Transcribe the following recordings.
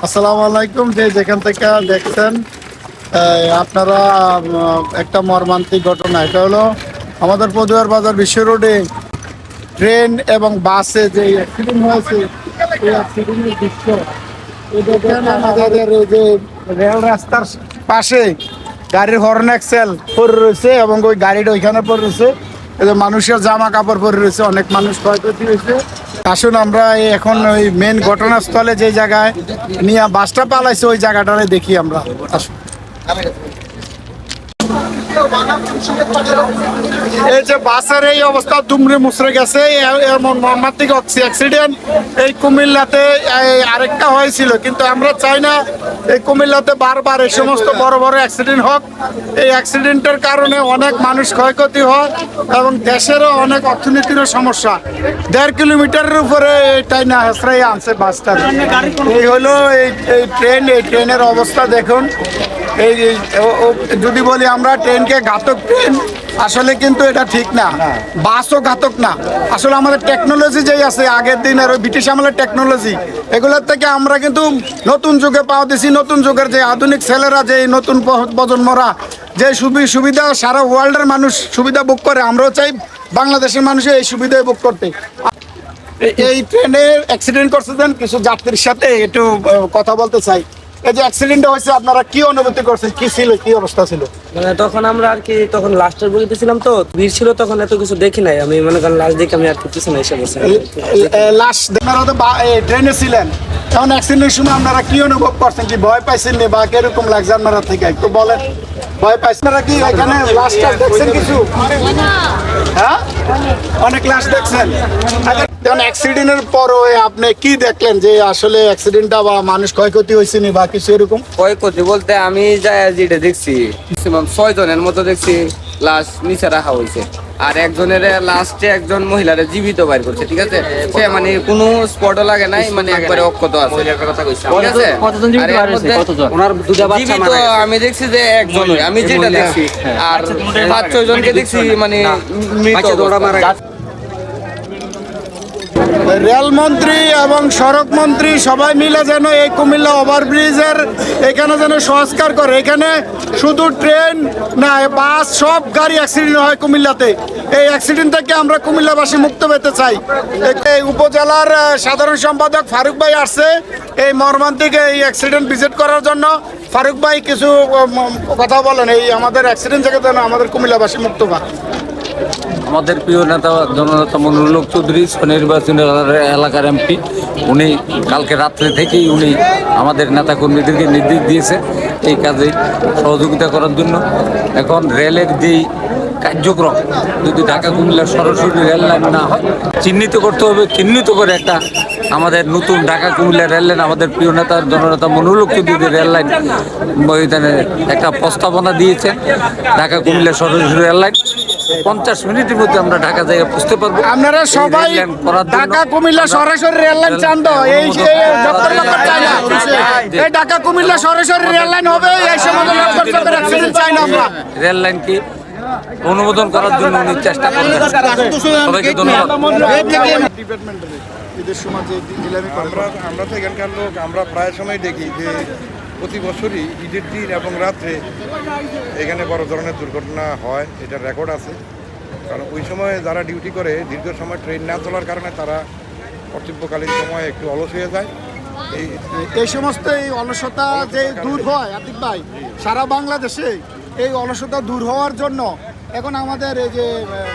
আসসালামু আলাইকুম। যেখান থেকে দেখছেন আপনারা একটা মর্মান্তিক ঘটনা। এটা হলো আমাদের পদুয়ার বাজার বিশ্ব রোডে ট্রেন এবং বাসে যে অ্যাক্সিডেন্ট হয়েছে, এই অ্যাক্সিডেন্টের দৃশ্য আমাদের এই যে রেল রাস্তার পাশে গাড়ির হর্ন এক্সেল পরে রয়েছে এবং ওই গাড়িটা ওইখানে পরে রয়েছে। মানুষের জামা কাপড় পরে রয়েছে, অনেক মানুষ ক্ষয়ক্ষতি হয়েছে। আসুন আমরা এখন ওই মেন ঘটনাস্থলে যে জায়গায় নিয়ে বাসটা পালাইছে ওই জায়গাটারে দেখি আমরা। আসুন, এই যে বাসের এই অবস্থা দুমড়ে মুচড়ে গেছে, এমন মর্মান্তিক অ্যাক্সিডেন্ট এই কুমিল্লাতে আরেকটা হয়েছিল, কিন্তু আমরা চাই না এই কুমিল্লাতে বারবার এই সমস্ত বড় বড় অ্যাক্সিডেন্ট হোক। এই অ্যাক্সিডেন্টের কারণে অনেক মানুষ ক্ষয়ক্ষতি হয় এবং দেশেরও অনেক অর্থনীতিরও সমস্যা। 1.5 কিলোমিটারের উপরে এটাই না হেসরাই আনছে বাসটা। এই হলো এই ট্রেনের অবস্থা দেখুন। এই যদি বলি আমরা ট্রেনকে ঘাতক ট্রেন, আসলে কিন্তু এটা ঠিক না। বাসও ঘাতক না, আসলে আমাদের টেকনোলজি যেই আছে আগের দিনের ওই ব্রিটিশ আমলের টেকনোলজি, এগুলোর থেকে আমরা কিন্তু নতুন যুগে পাওয়া দিছি। নতুন যুগের যে আধুনিক ছেলেরা, যে নতুন প্রজন্মরা যে সুবিধা সারা ওয়ার্ল্ডের মানুষ সুবিধা ভোগ করে, আমরাও চাই বাংলাদেশের মানুষের এই সুবিধায় ভোগ করতে। এই ট্রেনের অ্যাক্সিডেন্ট করছেন কিছু যাত্রীর সাথে একটু কথা বলতে চাই। এই যে অ্যাক্সিডেন্টটা হয়েছে, আপনারা কি অনুভূতি করছেন? কি ছিল, কি অবস্থা ছিল? মানে তখন আমরা আর কি তখন লাস্টের বগিতে ছিলাম, তো ভিড় ছিল, তখন এত কিছু দেখি নাই। আমি মনে করেন লাস্ট দিকে আমি আর কিছু না এসে বসে লাস্ট আপনারা তো ট্রেনে ছিলেন, তখন অ্যাক্সিডেন্টের সময় আপনারা কি অনুভব করছেন? কি ভয় পাইছেন বা কিরকম লাগছে আপনারা থেকে একটু বলেন। ভয় পাইছেন আপনারা কি এখানে লাস্ট দেখছেন কিছু? হ্যাঁ, অনেক লাস্ট দেখছেন। তখন অ্যাক্সিডেন্টের পরও আপনি কি দেখলেন যে আসলে অ্যাক্সিডেন্টটা বা মানুষ ক্ষয়ক্ষতি হয়েছে বা কিছু এরকম? ক্ষয়ক্ষতি বলতে আমি যেটা দেখছি ম্যাক্সিমাম 6 জনের মতো দেখছি লাশ নিচে রাখা হয়েছে, আর একজনের লাস্টে একজন মহিলারে জীবিত বাইর করছে। ঠিক আছে, সে মানে কোনো স্পটও লাগে নাই, মানে একবারে অক্ষত আছে। ঠিক আছে, জীবিত আমি দেখছি যে একজনই, আমি যেটা দেখছি, আর 5-6 জনকে দেখছি মানে মৃত। রেলমন্ত্রী এবং সড়ক মন্ত্রী সবাই মিলে যেন এই কুমিল্লা ওভারব্রিজের এখানে যেন সংস্কার করে। এখানে শুধু ট্রেন না, বাস, সব গাড়ি অ্যাক্সিডেন্ট হয় কুমিল্লাতে। এই অ্যাক্সিডেন্ট থেকে আমরা কুমিল্লাবাসী মুক্ত পেতে চাই। এই উপজেলার সাধারণ সম্পাদক ফারুক ভাই আসছে এই মর্মান্তিক এই অ্যাক্সিডেন্ট ভিজিট করার জন্য। ফারুক ভাই কিছু কথা বলেন, এই আমাদের অ্যাক্সিডেন্ট থেকে যেন আমাদের কুমিল্লাবাসী মুক্ত পায়। আমাদের প্রিয় নেতা জননেতা মনিরুল হক চৌধুরী নির্বাচনী এলাকার এমপি, উনি কালকে রাত্রে থেকেই উনি আমাদের নেতাকর্মীদেরকে নির্দেশ দিয়েছে এই কাজে সহযোগিতা করার জন্য। এখন রেলের যেই কার্যক্রম যদি ঢাকা কুমিল্লা সরাসরি রেল লাইন না হয়, চিহ্নিত করতে হবে। চিহ্নিত করে একটা আমাদের নতুন ঢাকা কুমিল্লা রেল লাইন, আমাদের প্রিয় নেতা জননেতা মনিরুল হক চৌধুরী রেল লাইন ময়দানে একটা প্রস্তাবনা দিয়েছেন। ঢাকা কুমিল্লা সরাসরি রেল লাইন 50 মিনিটের মধ্যে আমরা ঢাকা জায়গায় বুঝতে পারবো। আপনারা সবাই ঢাকা কুমিল্লা সরাসরি রেল লাইন চান তো? এই ঢাকা কুমিল্লা সরাসরি রেল লাইন হবে, এই সময় চাই না আমরা। রেল লাইনকে অনুমোদন করার জন্য উনি চেষ্টা করবেন। সবাইকে ধন্যবাদ। আমরা তো এখানকার লোক, আমরা প্রায় সময় দেখি যে প্রতি বছরই ঈদের দিন এবং রাত্রে এখানে বড় ধরনের দুর্ঘটনা হয়। এটার রেকর্ড আছে, কারণ ওই সময় যারা ডিউটি করে দীর্ঘ সময় ট্রেন না চলার কারণে তারা কর্তব্যকালীন সময় একটু অলস হয়ে যায়। এই সমস্ত এই অলসতা যে দূর হয় আতিক ভাই, সারা বাংলাদেশে এই অলসতা দূর হওয়ার জন্য এখন আমাদের এই যে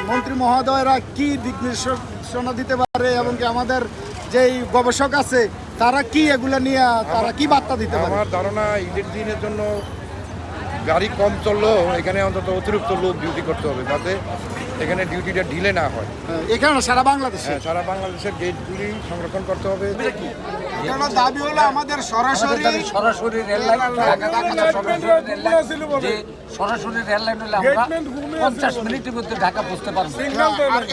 মন্ত্রী মহোদয়রা কি দিক নির্দেশনা দিতে পারে এবং কি আমাদের যেই গবেষক আছে তারা কি এগুলো নিয়ে তারা কি বার্তা দিতে পারে? আমার ধারণা ঈদের দিনের জন্য গাড়ি কম চললেও এখানে অন্তত অতিরিক্ত লোক ডিউটি করতে হবে, যাতে এখানে ডিউটিটা ঢিলে না হয়। এখানে সারা বাংলাদেশে সারা বাংলাদেশের গেটগুলি সংরক্ষণ করতে হবে। দাবি হলো আমাদের সরাসরি রেল লাইন, সরাসরি রেল লাইন হলে আমরা 50 মিনিটের মধ্যে ঢাকা পৌঁছতে পারবো।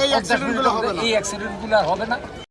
এই অ্যাক্সিডেন্টগুলো হবে না।